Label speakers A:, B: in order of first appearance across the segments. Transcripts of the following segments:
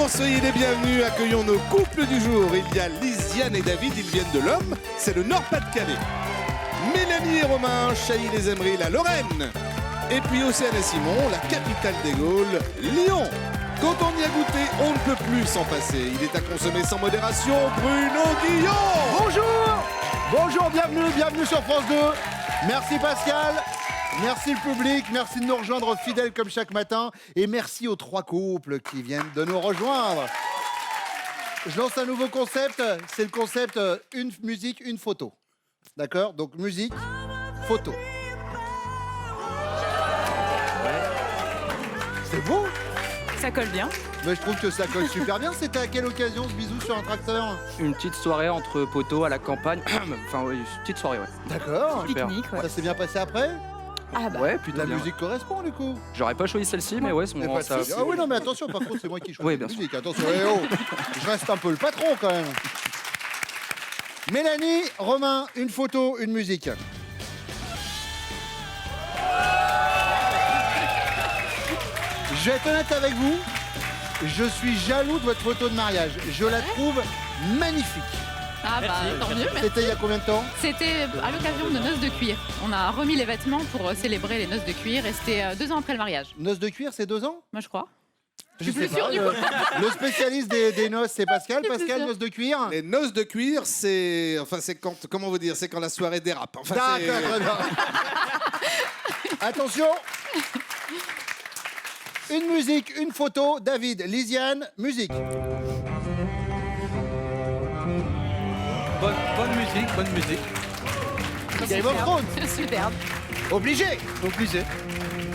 A: soyez les bienvenus, accueillons nos couples du jour. Il y a Lisiane et David, ils viennent de l'Homme, c'est le Nord-Pas-de-Calais. Mélanie et Romain, Chailly-les-Aimeries, la Lorraine. Et puis Océane et Simon, la capitale des Gaules, Lyon. Quand on y a goûté, on ne peut plus s'en passer. Il est à consommer sans modération, Bruno Guillon.
B: Bonjour. Bonjour, bienvenue sur France 2. Merci Pascal. Merci le public, merci de nous rejoindre fidèles comme chaque matin. Et merci aux 3 couples qui viennent de nous rejoindre. Je lance un nouveau concept, c'est le concept une musique, une photo. D'accord? Donc musique, photo. C'est beau?
C: Ça colle bien.
B: Mais je trouve que ça colle super bien. C'était à quelle occasion ce bisou sur un tracteur?
D: Une petite soirée entre potos à la campagne. Enfin, oui, une petite soirée, ouais.
B: D'accord.
C: Pique-nique, ouais.
B: Ça s'est bien passé après?
C: Ah bah.
D: Ouais, plutôt
B: La
D: bien.
B: musique correspond du coup.
D: J'aurais pas choisi celle-ci, mais ouais, c'est
B: Mais
D: bon,
B: pas de
D: ça.
B: souci. Ah oui, non, mais attention, par contre, c'est moi qui choisis
D: Oui,
B: la
D: bien sûr.
B: musique. Attention, eh oh, je reste un peu le patron quand même. Mélanie, Romain, une photo, une musique. Je vais être honnête avec vous, je suis jaloux de votre photo de mariage. Je la trouve magnifique.
C: Ah bah tant mieux. Mais
B: C'était il y a combien de temps?
C: c'était à l'occasion de noces de cuir. On a remis les vêtements pour célébrer les noces de cuir et c'était 2 ans après le mariage.
B: Noces de cuir, c'est 2 ans?
C: Moi je crois.
B: Je
C: suis
B: sais
C: sûre
B: pas,
C: du coup.
B: Le spécialiste des noces, c'est Pascal.
C: Je suis
B: Pascal,
C: sûre.
B: noces de cuir.
A: Les noces de cuir, c'est quand, comment vous dire, c'est quand la soirée dérape. Enfin,
B: D'accord, très bien. Attention. Une musique, une photo. David, Lisiane, musique.
D: Bonne musique.
B: Game of Thrones.
C: Superbe.
B: Obligé.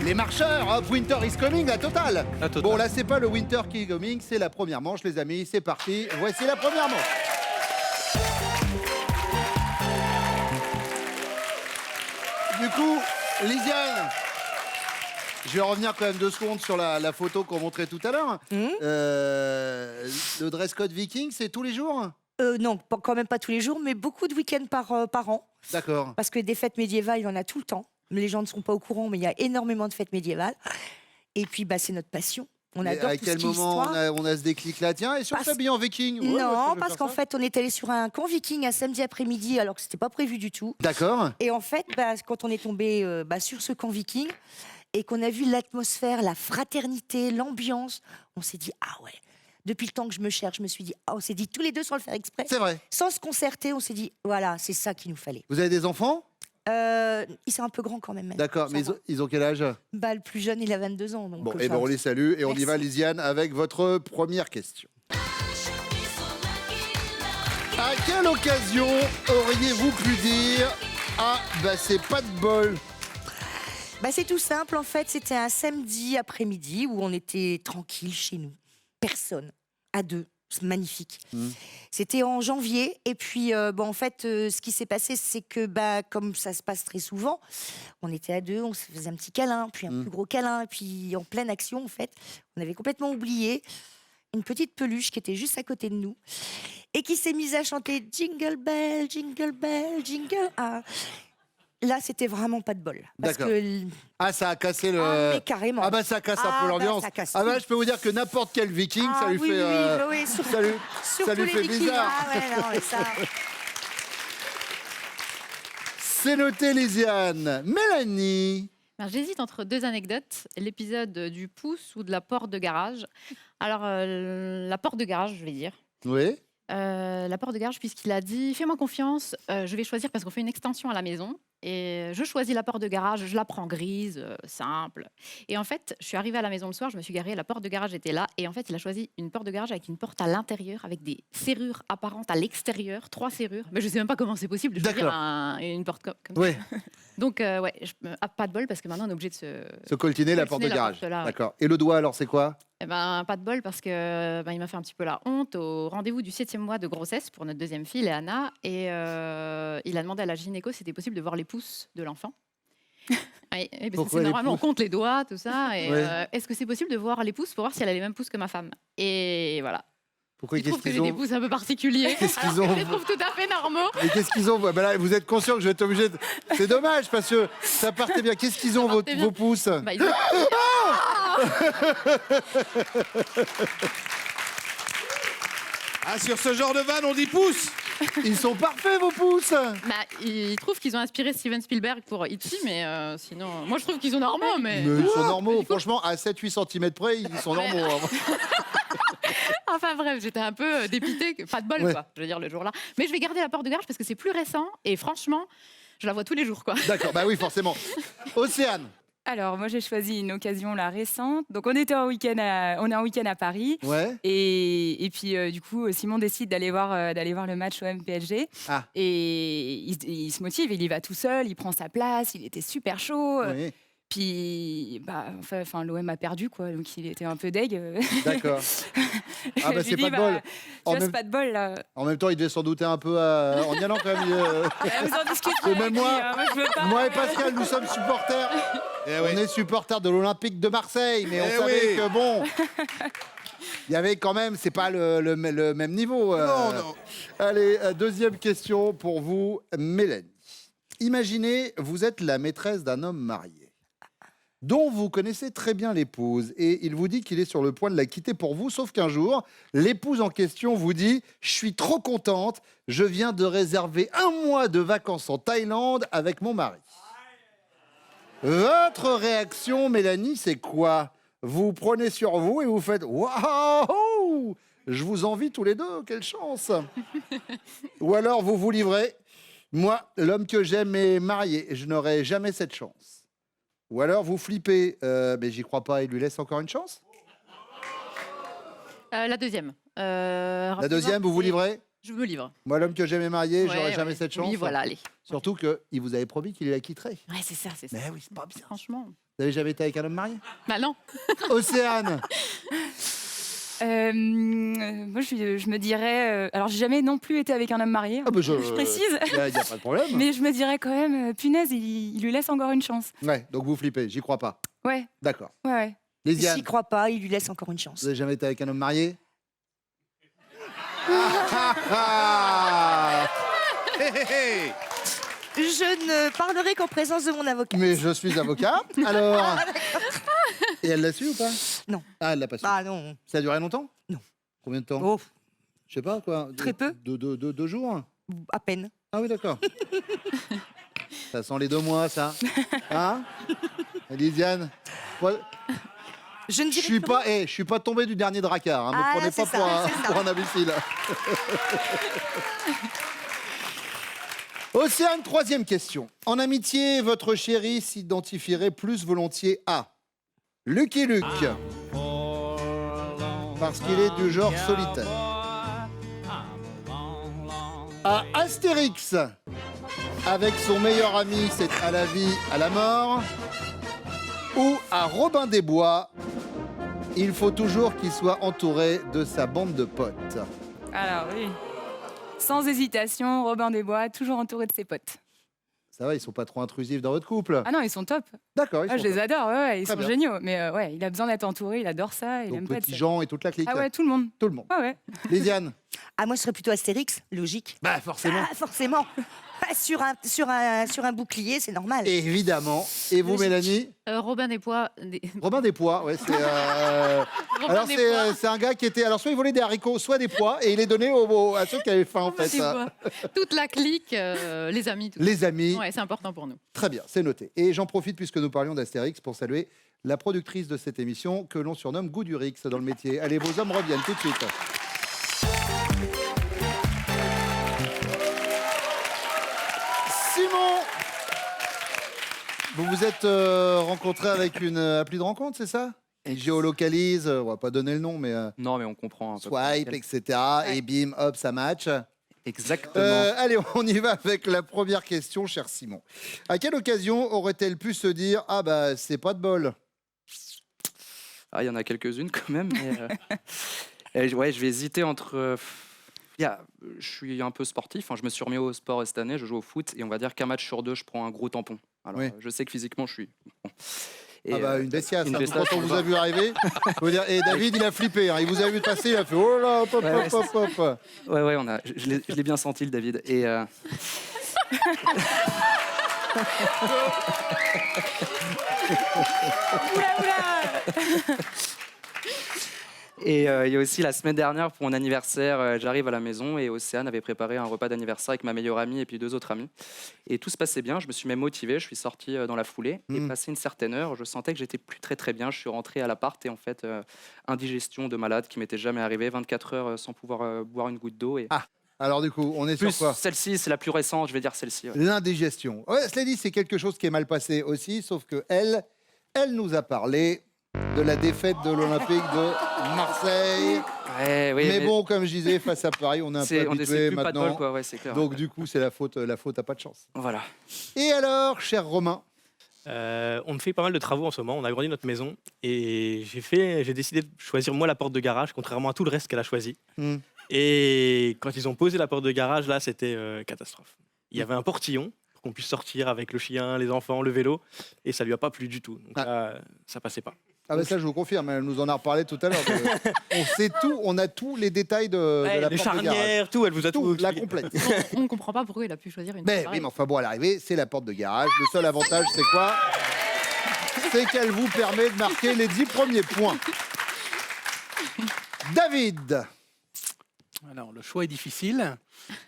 B: Les marcheurs, hop, Winter is coming, la totale.
D: La totale.
B: Bon, là, c'est pas le Winter qui est coming, c'est la première manche, les amis. C'est parti. Voici la première manche. Du coup, Lisiane, je vais revenir quand même 2 secondes sur la photo qu'on montrait tout à l'heure. Le dress code viking, c'est tous les jours?
E: Non, quand même pas tous les jours, mais beaucoup de week-ends par an.
B: D'accord.
E: Parce que des fêtes médiévales, il y en a tout le temps. Les gens ne sont pas au courant, mais il y a énormément de fêtes médiévales. Et puis, c'est notre passion. On
B: Et
E: adore
B: à
E: tout
B: quel
E: ce qui est
B: moment
E: histoire.
B: on a ce déclic-là? Tiens, et si on
E: Parce-
B: s'habille en viking? Ouais, bah,
E: Non,
B: je vais
E: parce
B: faire
E: qu'en
B: ça.
E: fait, on est allé sur un camp viking un samedi après-midi, alors que c'était pas prévu du tout.
B: D'accord.
E: Et en fait, quand on est tombé sur ce camp viking et qu'on a vu l'atmosphère, la fraternité, l'ambiance, on s'est dit ah ouais. Depuis le temps que je me cherche, je me suis dit on s'est dit tous les deux sans le faire exprès,
B: C'est vrai.
E: sans se concerter, on s'est dit voilà, c'est ça qu'il nous fallait.
B: Vous avez des enfants?
E: Il s'est un peu grand quand même.
B: D'accord, mais
E: Ça va.
B: ils ont quel âge?
E: Le plus jeune, il a 22 ans. Donc
B: Bon,
E: ça-
B: on les salue et on y
E: Merci.
B: va, Lisiane, avec votre première question. À quelle occasion auriez-vous pu dire ah, c'est pas de bol?
E: C'est tout simple, en fait, c'était un samedi après-midi où on était tranquille chez nous. Personne, à 2, c'est magnifique. C'était en janvier, et puis en fait, ce qui s'est passé, c'est que comme ça se passe très souvent, on était à 2, on se faisait un petit câlin, puis un plus gros câlin, et puis en pleine action, en fait, on avait complètement oublié une petite peluche qui était juste à côté de nous, et qui s'est mise à chanter Jingle Bell, Jingle Bell, Jingle... Ah. Là, c'était vraiment pas de bol. Parce
B: D'accord.
E: que
B: Ah, ça a cassé le...
E: Ah, mais carrément.
B: ça casse un
E: Ah,
B: peu l'ambiance.
E: ça casse
B: Ah
E: tout.
B: je peux vous dire que n'importe quel viking, ça lui
E: oui,
B: fait...
E: oui, surtout,
B: ça lui,
E: surtout
B: ça lui
E: les
B: fait
E: Vikings.
B: bizarre.
E: Ah ouais, non, mais ça...
B: C'est noté, Lisiane. Mélanie.
C: Alors, j'hésite entre 2 anecdotes, l'épisode du pouce ou de la porte de garage. Alors la porte de garage, je vais dire.
B: Oui.
C: La porte de garage, puisqu'il a dit fais-moi confiance, je vais choisir parce qu'on fait une extension à la maison. Et je choisis la porte de garage, je la prends grise, simple. Et en fait, je suis arrivée à la maison le soir, je me suis garée, la porte de garage était là. Et en fait, il a choisi une porte de garage avec une porte à l'intérieur, avec des serrures apparentes à l'extérieur, 3 serrures. Mais je sais même pas comment c'est possible de choisir
B: D'accord.
C: une porte comme
B: Oui.
C: ça. Donc, pas de bol parce que maintenant, on est obligé de
B: Se coltiner la porte de
C: coltiner la
B: garage.
C: porte là, ouais.
B: D'accord. Et le doigt, alors, c'est quoi?
C: Pas de bol parce que il m'a fait un petit peu la honte au rendez-vous du 7e mois de grossesse pour notre 2e fille, Léana. Et il a demandé à la gynéco si c'était possible de voir les pouces de l'enfant. Oui, parce que
B: Pourquoi
C: c'est
B: les
C: normalement, on
B: pouces?
C: compte les doigts, tout ça. Et
B: Ouais.
C: est-ce que c'est possible de voir les pouces pour voir si elle a les mêmes pouces que ma femme? Et voilà.
B: Pourquoi?
C: Ils
B: Qu'est-ce
C: trouvent que
B: qu'ils
C: j'ai des
B: ont?
C: pouces un peu particuliers.
B: Qu'est-ce qu'ils
C: alors que
B: ont?
C: je les trouve tout à fait normaux.
B: Et qu'est-ce qu'ils ont? Là, vous êtes conscient que je vais être obligé de... C'est dommage parce que ça partait bien. Qu'est-ce qu'ils ont,
C: partait bien.
B: vos pouces?
C: Ils ont-
A: Ah, sur ce genre de vanne, on dit pouce.
B: Ils sont parfaits, vos pouces.
C: Bah, ils trouvent qu'ils ont inspiré Steven Spielberg pour E.T., mais sinon, moi je trouve qu'ils sont normaux, mais
B: Mais ils sont normaux. Franchement, à 7-8 cm près, ils sont normaux. hein.
C: enfin bref, j'étais un peu dépitée, pas de bol
B: Ouais.
C: quoi, je veux dire le jour-là. Mais je vais garder la porte de garage parce que c'est plus récent et franchement, je la vois tous les jours quoi.
B: D'accord, bah oui, forcément. Océane.
F: Alors, moi, j'ai choisi une occasion là récente. Donc, on est en week-end à Paris.
B: Ouais.
F: Et puis, du coup, Simon décide d'aller voir le match OM-PSG.
B: Ah.
F: Et il se motive, il y va tout seul, il prend sa place, il était super chaud.
B: Oui,
F: Puis, bah, enfin, l'OM a perdu, quoi. Donc, il était un peu deg.
B: d'accord. Ah bah
F: Je
B: c'est
F: lui
B: pas
F: dis,
B: de bol.
F: Tu
B: En
F: vois,
B: même,
F: c'est pas de bol, là.
B: en même temps, il devait s'en douter un peu en y allant quand même.
F: Vous en discutez.
B: Et même
F: avec
B: moi,
F: lui, hein. Moi, je veux pas.
B: Moi et Pascal, nous sommes supporters.
A: Eh
B: On
A: oui.
B: est supporters de l'Olympique de Marseille, mais on
A: Eh
B: savait
A: oui.
B: que bon, il y avait quand même, c'est pas le même niveau.
A: Non, non.
B: Allez, deuxième question pour vous, Mélanie. Imaginez, vous êtes la maîtresse d'un homme marié, dont vous connaissez très bien l'épouse, et il vous dit qu'il est sur le point de la quitter pour vous, sauf qu'un jour, l'épouse en question vous dit « Je suis trop contente, je viens de réserver 1 mois de vacances en Thaïlande avec mon mari. » Votre réaction, Mélanie, c'est quoi? Vous prenez sur vous et vous faites « Waouh! Je vous envie tous les deux, quelle chance !» Ou alors vous vous livrez « Moi, l'homme que j'aime est marié, je n'aurai jamais cette chance. » Ou alors vous flippez, mais j'y crois pas, il lui laisse encore une chance?
C: La deuxième.
B: La deuxième, vous vous livrez?
C: Je me livre.
B: Moi, l'homme que j'aime est marié, j'aurai
C: Ouais,
B: jamais
C: ouais.
B: cette chance.
C: Oui, voilà, allez.
B: Surtout qu'il vous avait promis qu'il la quitterait.
C: Ouais, c'est ça, c'est ça.
B: Mais oui, c'est pas bien.
C: Franchement.
B: Vous avez jamais été avec un homme marié?
C: Bah non.
B: Océane.
F: Moi, je me dirais. Alors, j'ai jamais non plus été avec un homme marié.
B: Ah bah
F: je précise.
B: Il n'y a pas de problème.
F: Mais je me dirais quand même, punaise, il lui laisse encore une chance.
B: Ouais, donc vous flippez, j'y crois pas.
F: Ouais,
B: D'accord.
F: ouais, ouais.
B: Lysiane,
E: J'y crois pas, il lui laisse encore une chance.
B: vous avez jamais été avec un homme marié? Ah
A: Hé, hé, hé.
E: Je ne parlerai qu'en présence de mon avocat.
B: Mais je suis avocat, alors. Et elle l'a su ou pas?
E: Non.
B: Ah, elle l'a pas su.
E: Ah non.
B: Ça a duré longtemps?
E: Non.
B: Combien de temps?
E: Oh,
B: Je sais pas quoi.
E: Très peu.
B: 2 jours?
E: à peine.
B: Ah oui, d'accord. Ça sent les 2 mois, ça. Hein? Lysiane, moi,
E: Je ne
B: je
E: dirai
B: suis
E: plus
B: pas, je suis pas tombé du dernier dracard. Hein. Me
E: Ah,
B: prenez
E: c'est
B: pas
E: ça,
B: pour
E: c'est ça.
B: pour un imbécile. Océane, troisième question. En amitié, votre chéri s'identifierait plus volontiers à Lucky Luke, parce qu'il est du genre solitaire. À Astérix, avec son meilleur ami, c'est à la vie, à la mort. Ou à Robin des Bois, il faut toujours qu'il soit entouré de sa bande de potes.
F: Alors, oui. Sans hésitation, Robin des Bois, toujours entouré de ses potes.
B: Ça va, ils sont pas trop intrusifs dans votre couple?
F: Ah non, ils sont top.
B: D'accord, ils
F: Ah,
B: sont
F: je les adore, ouais, ils
B: Très
F: sont
B: bien.
F: géniaux. Mais ouais, il a besoin d'être entouré, il adore ça, il
B: donc
F: aime pas être
B: Petit
F: seul.
B: Jean et toute la clique.
F: Ah ouais, tout le monde.
B: Tout le monde.
F: Ah ouais.
B: Lysiane?
E: Ah, moi, je serais plutôt Astérix, logique.
B: Bah forcément.
E: Ah, forcément. Sur un bouclier, c'est normal.
B: Évidemment. Et vous,
E: Logique.
B: Mélanie?
C: Robin des Bois.
B: Robin des Pois, ouais, c'est.
C: Robin
B: Alors
C: des Bois.
B: c'est un gars qui était. Alors soit il volait des haricots, soit des pois, et il les donnait à ceux qui avaient faim en
C: Robin
B: fait.
C: des Bois. Toute la clique, les amis. Tout
B: Les amis.
C: Ouais, c'est important pour nous.
B: Très bien, c'est noté. Et j'en profite puisque nous parlions d'Astérix pour saluer la productrice de cette émission que l'on surnomme Goudurix dans le métier. Allez, vos hommes reviennent tout de suite. Simon, vous vous êtes rencontré avec une appli de rencontre, c'est ça? Il géolocalise, on va pas donner le nom, mais
D: Non, mais on comprend un peu.
B: swipe, etc. Et bim, hop, ça match.
D: Exactement.
B: Allez, on y va avec la première question, cher Simon. À quelle occasion aurait-elle pu se dire « Ah bah, c'est pas de bol
D: Ah, il y en a quelques-unes quand même. Mais, ouais, je vais hésiter entre. Je suis un peu sportif. Hein, je me suis remis au sport cette année. Je joue au foot et on va dire qu'un match sur 2, je prends un gros tampon. Alors,
B: Oui.
D: Je sais que physiquement, je suis. Bon. Et,
B: Ah bah, une bestiasse.
D: une
B: Hein.
D: bestiasse,
B: Quand on
D: on
B: vous a
D: va.
B: vu arriver, faut dire, et David, il a flippé. Hein. Il vous a vu passer, il a fait « Oh là, hop, hop,
D: Ouais,
B: hop, hop, hop.
D: Ouais, je l'ai bien senti, le David. Et.
F: Oula, oula.
D: Et il y a aussi la semaine dernière, pour mon anniversaire, j'arrive à la maison et Océane avait préparé un repas d'anniversaire avec ma meilleure amie et puis 2 autres amis. Et tout se passait bien, je me suis même motivé, je suis sorti dans la foulée. Et passé une certaine heure, je sentais que j'étais plus très bien. Je suis rentré à l'appart et en fait, indigestion de malade qui m'était jamais arrivée, 24 heures sans pouvoir boire une goutte d'eau. Et...
B: Alors du coup, on est sur
D: Plus
B: quoi?
D: celle-ci, c'est la plus récente, je vais dire celle-ci. Ouais.
B: L'indigestion. Ouais, cela dit, c'est quelque chose qui est mal passé aussi, sauf que elle nous a parlé de la défaite de l'Olympique de Marseille.
D: Ouais, oui,
B: mais bon, comme je disais, face à Paris, on est un peu
D: on
B: habitué
D: essaie plus pas de
B: maintenant.
D: bol, quoi. Ouais, c'est clair.
B: Donc du coup, c'est la faute à pas de chance.
D: Voilà.
B: Et alors, cher Romain?
G: On fait pas mal de travaux en ce moment, on a agrandi notre maison et j'ai décidé de choisir moi la porte de garage, contrairement à tout le reste qu'elle a choisi. Et quand ils ont posé la porte de garage, là, c'était catastrophe. Il y avait un portillon pour qu'on puisse sortir avec le chien, les enfants, le vélo, et ça lui a pas plu du tout. Donc là, ça passait pas.
B: Ah ben ça, je vous confirme, elle nous en a reparlé tout à l'heure. On sait tout, on a tous les détails de la
G: les
B: porte de garage.
G: charnières, tout, elle vous a tout
B: la
G: expliqué.
B: complète.
C: On ne comprend pas pourquoi il a pu choisir une.
B: Mais
C: pareille.
B: oui, mais enfin bon, à l'arrivée, c'est la porte de garage. Le seul avantage, c'est quoi? C'est qu'elle vous permet de marquer les 10 premiers points. David.
H: Alors, le choix est difficile.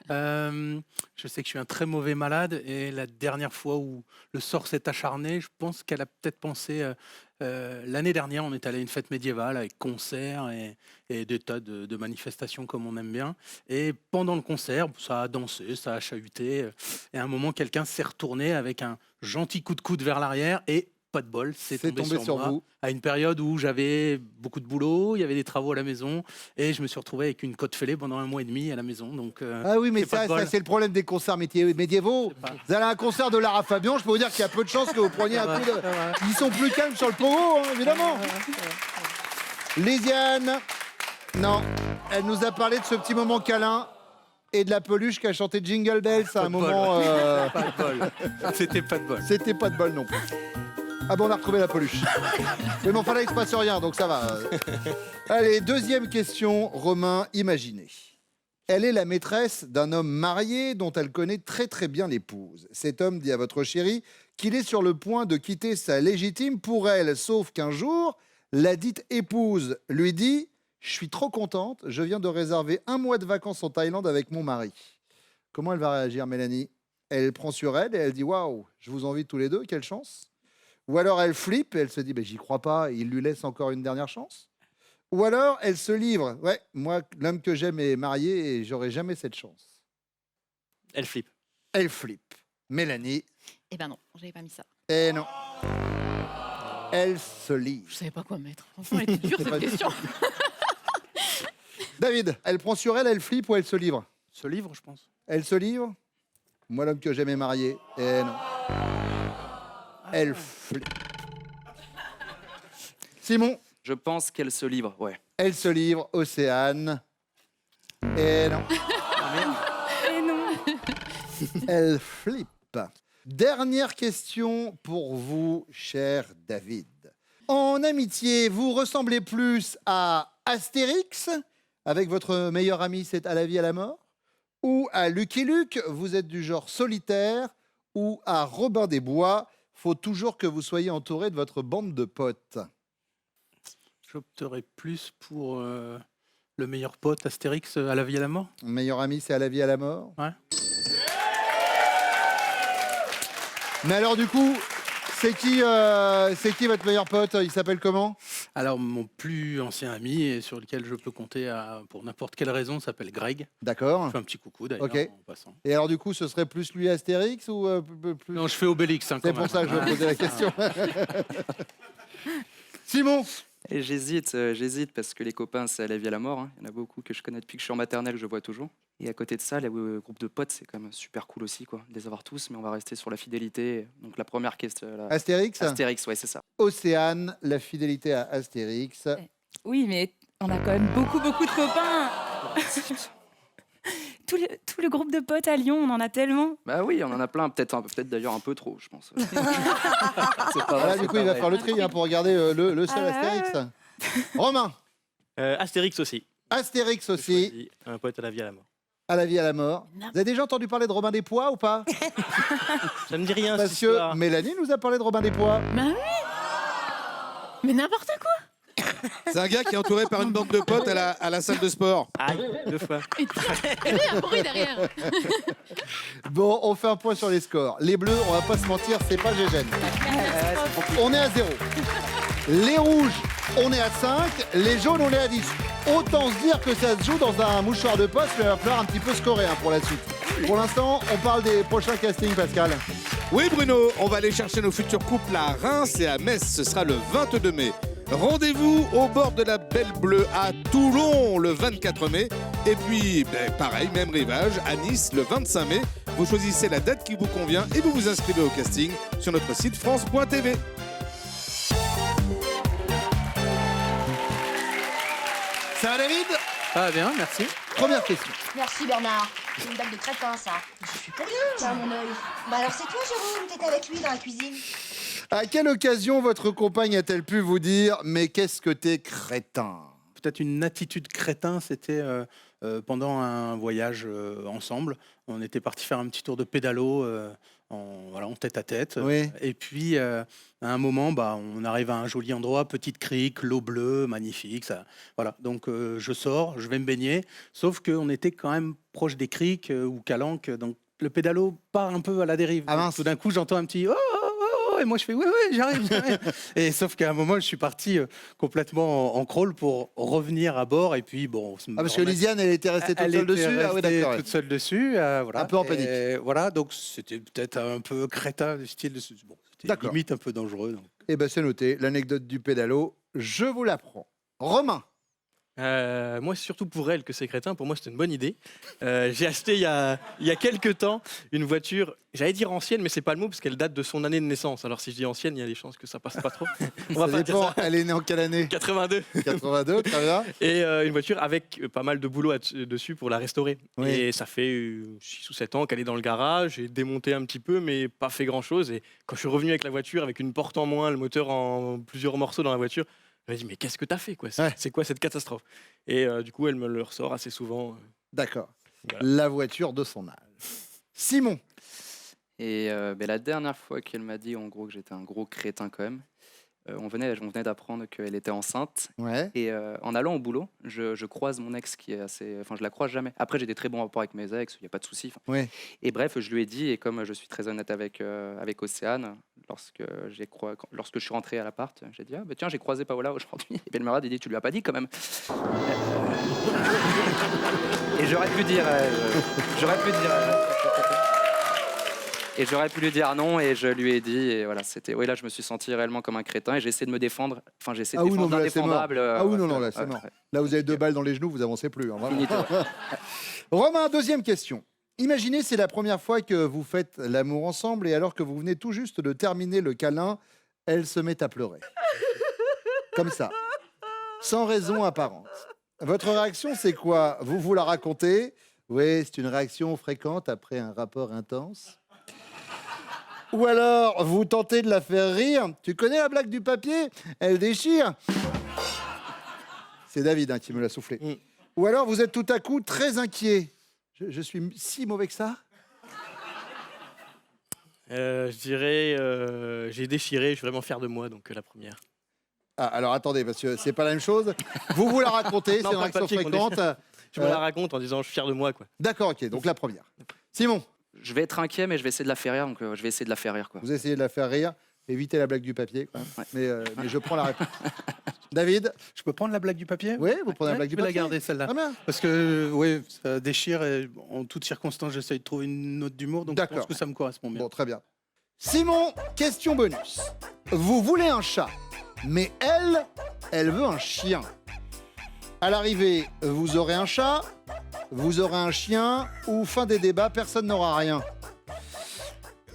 H: Je sais que je suis un très mauvais malade et la dernière fois où le sort s'est acharné, je pense qu'elle a peut-être pensé... l'année dernière, on est allé à une fête médiévale avec concerts et des tas de manifestations comme on aime bien. Et pendant le concert, ça a dansé, ça a chahuté. Et à un moment, quelqu'un s'est retourné avec un gentil coup de coude vers l'arrière et pas de bol, c'est tombé sur moi.
B: vous.
H: À une période où j'avais beaucoup de boulot, il y avait des travaux à la maison et je me suis retrouvé avec une côte fêlée pendant 1 mois et demi à la maison. Donc,
B: Ah oui, mais
H: c'est pas de
B: ça
H: bol.
B: c'est le problème des concerts médiévaux.
H: C'est pas-
B: Vous allez à un concert de Lara Fabian, je peux vous dire qu'il y a peu de chances que vous preniez un coup de... Ils sont plus calmes sur le pogo, hein, évidemment. Lysiane, non, elle nous a parlé de ce petit moment câlin et de la peluche qui a chanté Jingle Bells à un
H: Pas de bol.
B: moment...
H: Pas de bol. C'était pas de bol.
B: C'était pas de bol non plus. Ah bon, on a retrouvé la peluche. Mais bon, là, il se passe rien, donc ça va. Allez, deuxième question, Romain, imaginez. Elle est la maîtresse d'un homme marié dont elle connaît très bien l'épouse. Cet homme dit à votre chérie qu'il est sur le point de quitter sa légitime pour elle, sauf qu'un jour, la dite épouse lui dit « Je suis trop contente, je viens de réserver 1 mois de vacances en Thaïlande avec mon mari. » Comment elle va réagir, Mélanie? Elle prend sur elle et elle dit « Waouh, je vous envie tous les deux, quelle chance !» Ou alors elle flippe et elle se dit « J'y crois pas » et il lui laisse encore une dernière chance. Ou alors elle se livre « Ouais, moi, l'homme que j'aime est marié et j'aurai jamais cette chance.
G: Elle flippe. »
B: Elle flippe. Mélanie,
C: Eh ben non, j'avais pas mis ça.
B: eh non. Elle se livre.
C: Je savais pas quoi mettre. Franchement, elle était dure
B: C'est pas
C: cette question.
B: David, elle prend sur elle, elle flippe ou elle se livre?
H: Ce livre, je pense.
B: Elle se livre. Moi, l'homme que j'aime est marié. Eh non. Elle flippe. Simon,
D: Je pense qu'elle se livre, ouais.
B: elle se livre. Océane. Eh non.
F: Et non.
B: Elle flippe. Dernière question pour vous, cher David. En amitié, vous ressemblez plus à Astérix, avec votre meilleur ami, c'est à la vie à la mort, ou à Lucky Luke, vous êtes du genre solitaire, ou à Robin des Bois, faut toujours que vous soyez entouré de votre bande de potes.
H: J'opterais plus pour le meilleur pote Astérix à la vie à la mort.
B: Meilleur ami, c'est à la vie à la mort.
H: Ouais.
B: Mais alors du coup, c'est qui votre meilleur pote? Il s'appelle comment?
H: Alors, mon plus ancien ami, et sur lequel je peux compter pour n'importe quelle raison, s'appelle Greg.
B: D'accord.
H: Je fais un petit coucou d'ailleurs
B: Ok.
H: en passant.
B: Et alors du coup, ce serait plus lui Astérix ou plus...
H: Non, je fais Obélix. Hein,
B: C'est
H: quand
B: pour
H: même.
B: ça que je posais la question. Simon,
D: Et j'hésite parce que les copains, c'est à la vie à la mort. Hein. Il y en a beaucoup que je connais depuis que je suis en maternelle, que je vois toujours. Et à côté de ça, le groupe de potes, c'est quand même super cool aussi, quoi, de les avoir tous. Mais on va rester sur la fidélité. Donc la première question,
B: Astérix,
D: Astérix, ouais, c'est ça.
B: Océane, la fidélité à Astérix.
F: Oui, mais on a quand même beaucoup de copains. Tout le groupe de potes à Lyon, on en a tellement.
D: Bah oui, on en a plein, peut-être d'ailleurs un peu trop, je pense. C'est pas
B: Voilà,
D: vrai,
B: du
D: c'est
B: coup,
D: pas
B: il va
D: vrai.
B: faire le tri hein, pour regarder le seul
F: Ah ouais.
B: Astérix. Romain,
G: Astérix aussi.
B: Astérix
G: Je
B: aussi,
G: choisis un pote à la vie à la mort.
B: à la vie à la mort. Vous avez déjà entendu parler de Robin des Bois ou pas?
G: Ça me dit rien,
B: Parce
G: cette
B: que
G: histoire.
B: Mélanie nous a parlé de Robin des Bois.
C: Bah oui. Mais n'importe quoi.
A: C'est un gars qui est entouré par une bande de potes à la salle de sport.
G: Aïe, 2 fois.
C: Il y a un bruit derrière.
B: Bon, on fait un point sur les scores. Les bleus, on va pas se mentir, c'est pas Gégène. On est à 0. Les rouges, on est à 5. Les jaunes, on est à 10. Autant se dire que ça se joue dans un mouchoir de poste, mais il va falloir un petit peu scorer pour la suite. Pour l'instant, on parle des prochains castings, Pascal.
A: Oui Bruno, on va aller chercher nos futurs couples à Reims et à Metz, ce sera le 22 mai. Rendez-vous au bord de la Belle Bleue à Toulon le 24 mai. Et puis, pareil, même rivage, à Nice le 25 mai. Vous choisissez la date qui vous convient et vous vous inscrivez au casting sur notre site France.tv.
B: Ça va, David?
H: Ça va bien, merci.
B: Première question.
I: Merci Bernard. C'est une blague de crétin, ça. Je suis pour rien. Tiens, mon œil. Bah alors c'est toi, Jérôme, t'étais avec lui dans la cuisine.
B: À quelle occasion votre compagne a-t-elle pu vous dire « Mais qu'est-ce que t'es crétin »
H: Peut-être une attitude crétin, c'était pendant un voyage ensemble. On était parti faire un petit tour de pédalo en tête à tête.
B: Oui.
H: Et puis, à un moment, on arrive à un joli endroit, petite crique, l'eau bleue, magnifique. Ça, voilà. Donc, je sors, je vais me baigner. Sauf qu'on était quand même proche des criques ou calanques. Donc, le pédalo part un peu à la dérive.
B: Ah mince.
H: Tout d'un coup, j'entends un petit « Oh !» Et moi, je fais « Oui, j'arrive. » Et sauf qu'à un moment, je suis parti complètement en crawl pour revenir à bord. Et puis, bon...
B: Ah, parce que Lisiane, elle était restée toute seule dessus. Ah oui, d'accord.
H: toute seule dessus. Voilà.
B: Un peu en panique.
H: Et voilà, donc c'était peut-être un peu crétin, du style... Bon, c'était
B: D'accord.
H: limite un peu dangereux. Donc.
B: Eh bien, c'est noté. L'anecdote du pédalo, je vous l'apprends. Romain.
G: Moi, c'est surtout pour elle que c'est crétin. Pour moi, c'était une bonne idée. J'ai acheté il y a quelques temps une voiture, j'allais dire ancienne, mais c'est pas le mot parce qu'elle date de son année de naissance. Alors si je dis ancienne, il y a des chances que ça passe pas trop. On va
B: Ça
G: pas dire
B: dépend.
G: ça.
B: Elle est née en quelle année?
G: 82.
B: 82, très bien.
G: Et une voiture avec pas mal de boulot dessus pour la restaurer.
B: Oui.
G: Et ça fait 6 ou 7 ans qu'elle est dans le garage. J'ai démonté un petit peu, mais pas fait grand-chose. Et quand je suis revenu avec la voiture, avec une porte en moins, le moteur en plusieurs morceaux dans la voiture, elle m'a dit mais qu'est-ce que t'as fait quoi? C'est quoi cette catastrophe? Et du coup elle me le ressort assez souvent.
B: D'accord.
G: Voilà.
B: La voiture de son âge. Simon.
D: Et la dernière fois qu'elle m'a dit en gros que j'étais un gros crétin quand même, on venait d'apprendre qu'elle était enceinte.
B: Ouais.
D: Et en allant au boulot, je croise mon ex qui est assez... Enfin, je la croise jamais. Après, j'ai des très bons rapports avec mes ex, il n'y a pas de souci.
B: Ouais.
D: Et bref, je lui ai dit, et comme je suis très honnête avec Océane, lorsque je suis rentré à l'appart, j'ai dit, tiens, j'ai croisé Paola aujourd'hui. Et puis elle m'a dit, tu lui as pas dit quand même. Et j'aurais pu dire... Et j'aurais pu lui dire non, et je lui ai dit, et voilà, c'était... Oui, là, je me suis senti réellement comme un crétin, et j'ai essayé de me défendre. Enfin, j'ai essayé de défendre
B: là, c'est mort.
D: l'indéfendable.
B: Ah oui, non, là, c'est mort. Là, vous avez 2 balles dans les genoux, vous avancez plus. Hein, vraiment.
D: Finito.
B: Romain, deuxième question. Imaginez, c'est la première fois que vous faites l'amour ensemble, et alors que vous venez tout juste de terminer le câlin, elle se met à pleurer. Comme ça. Sans raison apparente. Votre réaction, c'est quoi? Vous la racontez? Oui, c'est une réaction fréquente après un rapport intense. Ou alors, vous tentez de la faire rire. Tu connais la blague du papier? Elle déchire. C'est David qui me l'a soufflé. Ou alors, vous êtes tout à coup très inquiet. Je suis si mauvais que ça?
G: Je dirais, j'ai déchiré, je suis vraiment fier de moi, donc la première.
B: Ah, alors attendez, parce que c'est pas la même chose. Vous la racontez,
G: Non,
B: c'est une
G: pas
B: réaction
G: papier,
B: fréquente.
G: Je me la raconte en disant je suis fier de moi, quoi.
B: D'accord, ok, donc la première. Simon,
D: Je vais être inquiet, mais je vais essayer de la faire rire, donc je vais essayer de la faire rire, quoi.
B: vous essayez de la faire rire. Évitez la blague du papier, quand même.
D: Ouais.
B: Mais je prends la réponse. David?
H: Je peux prendre la blague du papier?
B: Oui, vous prenez la blague
H: je
B: du
H: vais
B: papier.
H: la garder, celle-là.
B: Très bien.
H: Parce que, oui, ça déchire et en toutes circonstances, j'essaye de trouver une note d'humour, donc je
B: D'accord.
H: pense que ça me correspond bien.
B: Bon, très bien. Simon, question bonus. Vous voulez un chat, mais elle veut un chien. À l'arrivée, vous aurez un chat, vous aurez un chien, ou fin des débats, personne n'aura rien.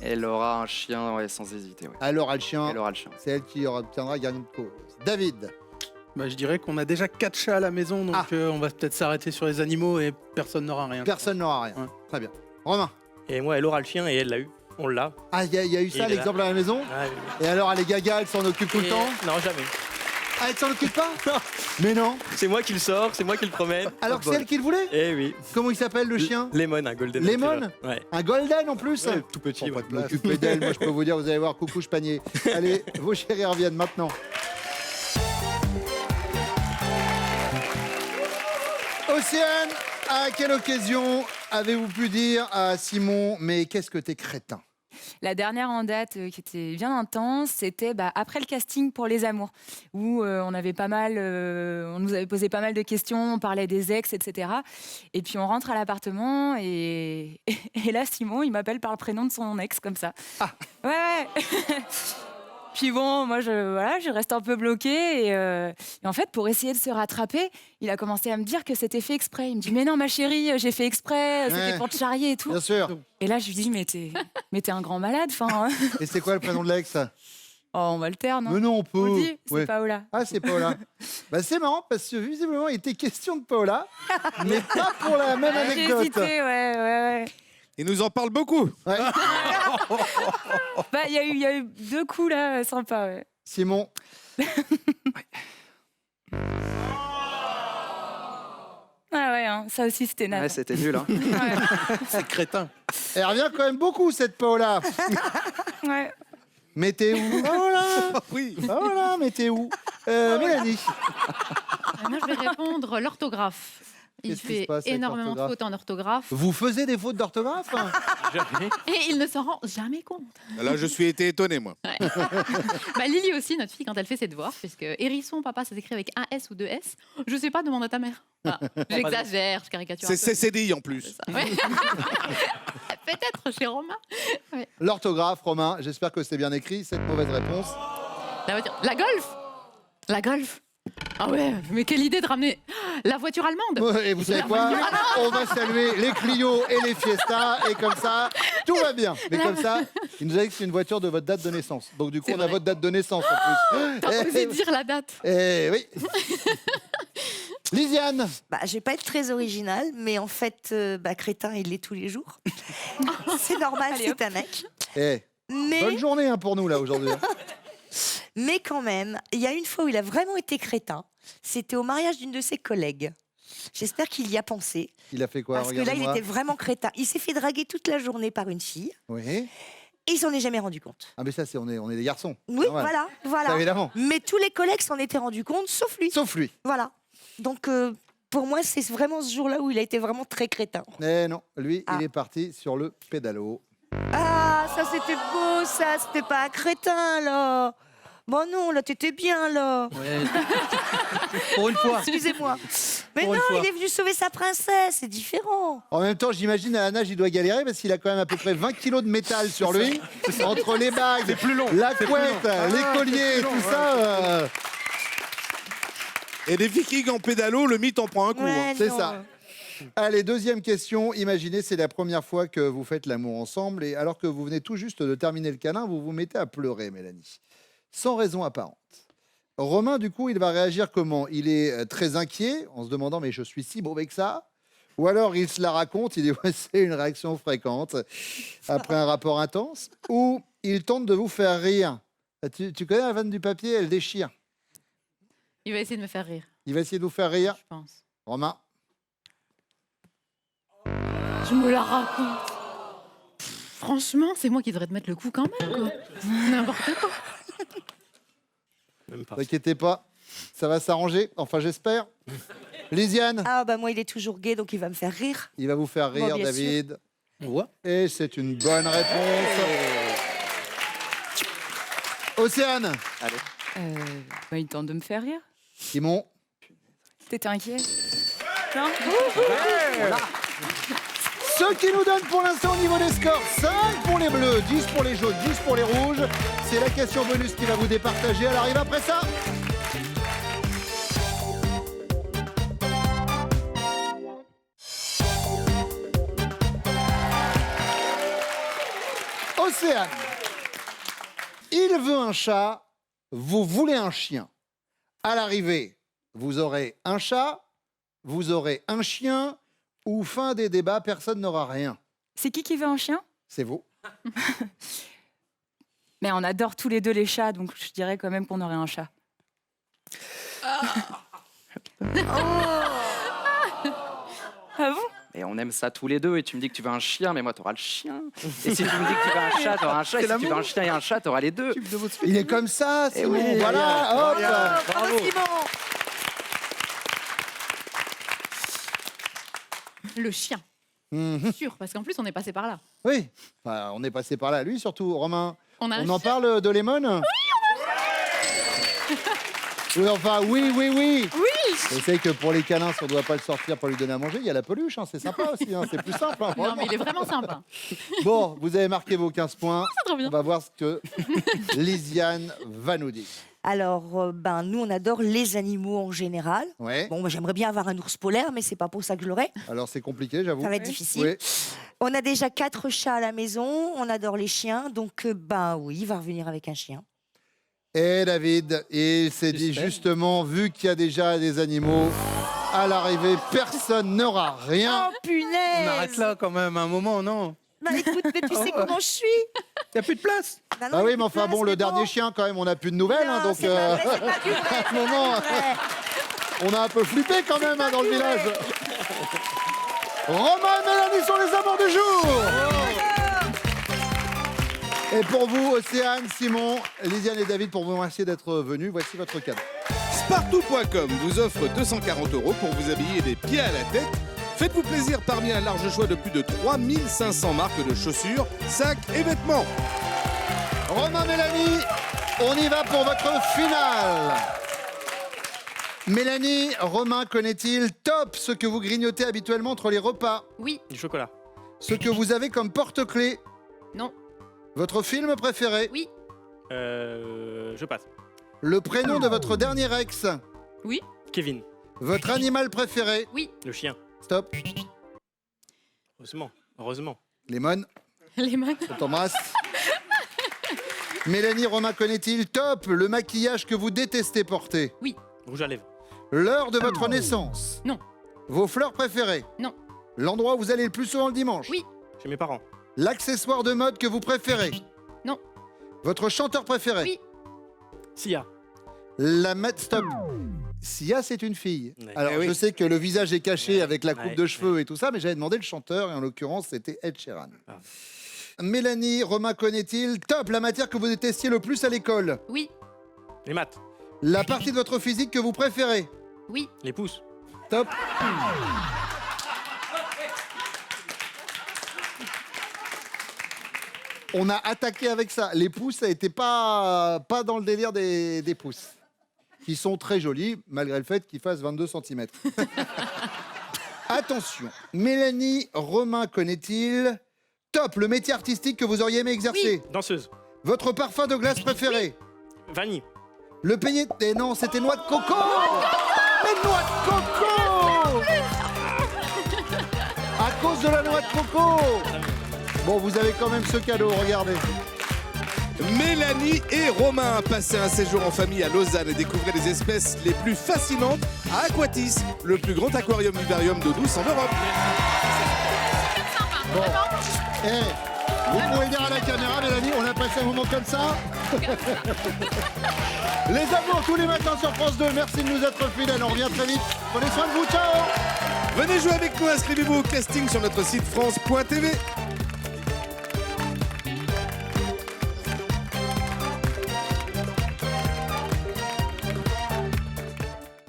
D: Elle aura un chien, ouais, sans hésiter. Ouais.
B: Elle aura le chien,
D: Elle aura le chien.
B: c'est elle qui obtiendra gagnant de cause. David?
H: Je dirais qu'on a déjà 4 chats à la maison, donc on va peut-être s'arrêter sur les animaux et personne n'aura rien.
B: Personne n'aura rien.
H: Ouais.
B: Très bien. Romain?
G: Et moi, elle aura le chien et elle l'a eu. On l'a.
B: Ah, il y a eu ça,
G: Il est
B: l'exemple à la maison?
G: Ah, oui.
B: Et alors, elle est gaga, elle s'en occupe tout le
G: Et-
B: temps?
G: Non, jamais.
B: Ah, elle s'en occupe pas?
G: Non.
B: Mais non.
G: C'est moi qui le sors, c'est moi qui le promène.
B: Alors que c'est elle qui le voulait?
G: Eh oui.
B: Comment il s'appelle le chien?
G: Lemon, un golden.
B: Lemon
G: retriever. Ouais.
B: Un golden en plus?
G: Ouais, tout petit.
B: Pas
G: ouais.
B: de m'occuper d'elle, moi je peux vous dire, vous allez voir, coucou, je panier. Allez, vos chéris reviennent maintenant. Océane, à quelle occasion avez-vous pu dire à Simon, mais qu'est-ce que t'es crétin?
F: La dernière en date qui était bien intense, c'était après le casting pour Les Amours, où on avait on nous avait posé pas mal de questions, on parlait des ex, etc. Et puis on rentre à l'appartement et là Simon, il m'appelle par le prénom de son ex comme ça.
B: Ah.
F: Ouais. Puis bon, moi je reste un peu bloquée et en fait pour essayer de se rattraper, il a commencé à me dire que c'était fait exprès. Il me dit mais non ma chérie, j'ai fait exprès, c'était pour te charrier et tout.
B: Bien sûr.
F: Et là je lui dis mais t'es un grand malade, enfin.
B: Et c'est quoi le prénom de l'ex?
F: Oh, on va le taire, non?
B: Mais non, on peut.
F: On le dit, c'est
B: Ouais.
F: Paola.
B: Ah, c'est Paola. Bah, c'est marrant parce que visiblement, il était question de Paola, mais pas pour la même
F: J'ai
B: anecdote.
F: hésité, ouais.
A: Il nous en parle beaucoup.
B: Ouais.
F: Il y a eu 2 coups là, sympas, ouais.
B: Simon,
F: Ah ouais, hein, ça aussi c'était
D: Ouais,
F: naze.
D: c'était nul. Hein.
H: C'est crétin.
B: elle revient quand même beaucoup, cette Paola.
F: Ouais.
B: Mais t'es où? Paola.
A: Oui.
B: Paola, mais t'es où? Mélanie.
C: Moi, je vais répondre l'orthographe. Il
B: Qu'est-ce qui se
C: fait
B: passe avec
C: énormément de
B: l'orthographe
C: fautes en orthographe
B: Vous faisiez des fautes d'orthographe?
G: Jamais.
C: et il ne s'en rend jamais compte.
A: Là, je suis été étonné, moi.
C: Lily aussi, notre fille, quand elle fait ses devoirs, puisque hérisson, papa, ça s'écrit avec un S ou 2 S. Je sais pas, demande à ta mère. Ah, j'exagère, je caricature.
A: C'est
C: un peu.
A: CCDI en plus.
C: C'est ça, ouais. Peut-être chez Romain.
B: L'orthographe, Romain, j'espère que c'est bien écrit, cette mauvaise réponse.
C: La voiture. La Golf. La Golf. Ah ouais, mais quelle idée de ramener la voiture allemande.
B: Et vous savez quoi? On va saluer les Clio et les Fiesta, et comme ça, tout va bien. Mais comme ça, il nous a dit que c'est une voiture de votre date de naissance. Donc du coup,
C: C'est
B: on a
C: vrai.
B: votre date de naissance en plus.
C: T'as osé dire la date.
B: Eh oui. Lisiane,
E: Je vais pas être très originale, mais en fait, crétin, il l'est tous les jours. C'est normal,
F: Allez,
E: c'est un mec.
B: bonne
E: Mais,
B: journée hein, pour nous là aujourd'hui.
E: mais quand même, il y a une fois où il a vraiment été crétin. C'était au mariage d'une de ses collègues. J'espère qu'il y a pensé.
B: Il a fait quoi?
E: Parce que là, il
B: Regardez-moi.
E: était vraiment crétin. Il s'est fait draguer toute la journée par une fille
B: Oui.
E: et il s'en est jamais rendu compte.
B: Ah mais ça, on est des garçons.
E: Oui,
B: Normal.
E: voilà.
B: Ça, évidemment.
E: Mais tous les collègues s'en étaient rendus compte, sauf lui.
B: Sauf lui.
E: Voilà. Donc, pour moi, c'est vraiment ce jour-là où il a été vraiment très crétin.
B: Eh non, lui,
E: Ah.
B: il est parti sur le pédalo.
E: Ah, ça c'était beau, ça. C'était pas un crétin, là. Bon, non, là, t'étais bien, là.
H: Ouais. Pour une fois.
E: Excusez-moi. Mais
H: Pour
E: non,
H: une fois.
E: il est venu sauver sa princesse. C'est différent.
B: En même temps, j'imagine à la nage, il doit galérer parce qu'il a quand même à peu près 20 kilos de métal sur lui. Entre les bagues, la couette, les colliers, tout ça.
A: Et des vikings en pédalo, le mythe en prend un coup. hein.
E: Ouais,
B: C'est
E: non.
B: ça. Allez, deuxième question. Imaginez, c'est la première fois que vous faites l'amour ensemble et alors que vous venez tout juste de terminer le câlin, vous vous mettez à pleurer, Mélanie. Sans raison apparente. Romain, du coup, il va réagir comment? Il est très inquiet en se demandant mais je suis si mauvais que ça? Ou alors il se la raconte, il dit ouais, c'est une réaction fréquente après un rapport intense? Ou il tente de vous faire rire? Tu connais la vanne du papier, elle déchire.
C: Il va essayer de me faire rire,
B: Il va essayer de vous faire rire.
C: je pense.
B: Romain?
C: Je me la raconte. Franchement, c'est moi qui devrais te mettre le coup quand même, quoi. N'importe quoi.
G: Même pas.
B: T'inquiétez pas, ça va s'arranger. Enfin, j'espère. Lisiane,
E: Ah, moi, il est toujours gay, donc il va me faire rire.
B: il va vous faire rire,
E: Bon, bien
B: David.
H: On voit.
B: Et c'est une bonne réponse. Océane,
F: Il tente de me faire rire.
B: Simon,
F: T'étais inquiet? Non?
B: ce qui nous donne pour l'instant au niveau des scores 5 pour les bleus, 10 pour les jaunes, 10 pour les rouges. C'est la question bonus qui va vous départager. Elle arrive après ça. Océane, il veut un chat, vous voulez un chien. À l'arrivée, vous aurez un chat, vous aurez un chien, ou fin des débats, personne n'aura rien.
F: C'est qui veut un chien?
B: C'est vous.
F: Mais on adore tous les deux les chats, donc je dirais quand même qu'on aurait un chat. Ah bon?
D: Et on aime ça tous les deux. Et tu me dis que tu veux un chien, mais moi, t'auras le chien. Et si tu me dis que tu veux un chat, t'auras un chat. Et si tu veux un chien et un chat, t'auras les deux.
B: Il est comme ça,
D: Eh
B: Simon.
D: oui,
B: voilà, hop.
E: Bravo, Simon.
C: Le chien. Sûr, parce qu'en plus, on est passé par là.
B: Oui, enfin, on est passé par là. Lui, surtout, Romain,
C: On a un
B: on en
C: chien.
B: parle de Lemon? Oui, oui, enfin, oui.
C: Oui.
B: Je sais que pour les câlins, si on ne doit pas le sortir pour lui donner à manger, il y a la peluche, hein, c'est sympa aussi, hein, c'est plus simple. Hein,
C: Non, mais il est vraiment sympa.
B: Bon, vous avez marqué vos 15 points.
C: C'est trop bien.
B: On va voir ce que Lisiane va nous dire.
E: Alors, nous, on adore les animaux en général.
B: Ouais.
E: Bon, moi, j'aimerais bien avoir un ours polaire, mais c'est pas pour ça que je l'aurai.
B: Alors, c'est compliqué, j'avoue.
E: Ça va être difficile.
B: Oui.
E: On a déjà 4 chats à la maison. On adore les chiens. Donc, oui, il va revenir avec un chien.
B: Et David, il s'est dit
G: Suspect.
B: justement, vu qu'il y a déjà des animaux, à l'arrivée, personne n'aura rien.
E: Oh, punaise!
H: On arrête là quand même un moment, non?
E: Bah, écoute, mais tu sais comment je suis.
H: Il n'y a plus de place.
E: Bah non,
B: Ah
E: il y
B: oui,
E: a
B: mais
E: plus de
B: enfin
E: place,
B: bon, le
E: mais
B: dernier chien, quand même, on n'a plus de nouvelles.
E: Non,
B: hein, donc,
E: c'est pas vrai, c'est pas du vrai,
B: à un moment, on a un peu flippé quand même hein, dans le village. Romain et Mélanie sont les amants du jour. Et pour vous, Océane, Simon, Lisiane et David, pour vous remercier d'être venus, voici votre cadeau.
A: Spartou.com vous offre 240 € pour vous habiller des pieds à la tête. Faites-vous plaisir parmi un large choix de plus de 3500 marques de chaussures, sacs et vêtements.
B: Romain, Mélanie, on y va pour votre finale. Mélanie, Romain connaît-il top ce que vous grignotez habituellement entre les repas?
C: Oui.
G: Du chocolat.
B: Ce que vous avez comme porte-clés?
C: Non.
B: Votre film préféré?
C: Oui.
G: Je passe.
B: Le prénom de votre dernier ex?
C: Oui.
G: Kevin,
B: Votre animal préféré?
G: le chien.
B: Stop.
G: Heureusement.
B: Lemon,
C: Les mains.
B: on t'embrasse. Mélanie, Romain connaît-il top le maquillage que vous détestez porter?
G: Rouge à lèvres.
B: L'heure de votre naissance?
C: Non.
B: Vos fleurs préférées?
C: Non.
B: L'endroit où vous allez le plus souvent le dimanche?
C: Oui.
G: Chez mes parents.
B: L'accessoire de mode que vous préférez?
C: Non.
B: Votre chanteur préféré?
C: Oui.
G: Sia.
B: Stop. Sia, c'est une fille.
G: Ouais.
B: Alors,
A: Eh oui.
B: je sais que le visage est caché avec la coupe
G: Ouais,
B: de cheveux et tout ça, mais j'avais demandé le chanteur, et en l'occurrence, c'était Ed Sheeran.
G: Ah.
B: Mélanie, Romain connaît-il top la matière que vous détestiez le plus à l'école?
C: Oui.
G: Les maths.
B: La partie de votre physique que vous préférez?
C: Oui.
G: Les pouces.
B: Top. On a attaqué avec ça. Les pouces, ça n'était pas dans le délire des pouces. Qui sont très jolis, malgré le fait qu'ils fassent 22 cm. Attention, Mélanie, Romain connaît-il top le métier artistique que vous auriez aimé exercer?
G: Danseuse.
B: Votre parfum de glace préféré?
G: Vanille.
B: Le pays... Eh non, c'était noix de coco. Mais noix de coco. À cause de la noix de coco. Bon, vous avez quand même ce cadeau, regardez.
A: Mélanie et Romain passaient un séjour en famille à Lausanne et découvraient les espèces les plus fascinantes à Aquatis, le plus grand aquarium vivarium d'eau douce en Europe.
B: Bon. Eh, vous pouvez le dire à la caméra, Mélanie, on a passé un moment comme ça. Les amours tous les matins sur France 2, merci de nous être fidèles, on revient très vite. Prenez soin de vous, ciao.
A: Venez jouer avec nous, inscrivez-vous au casting sur notre site France.tv.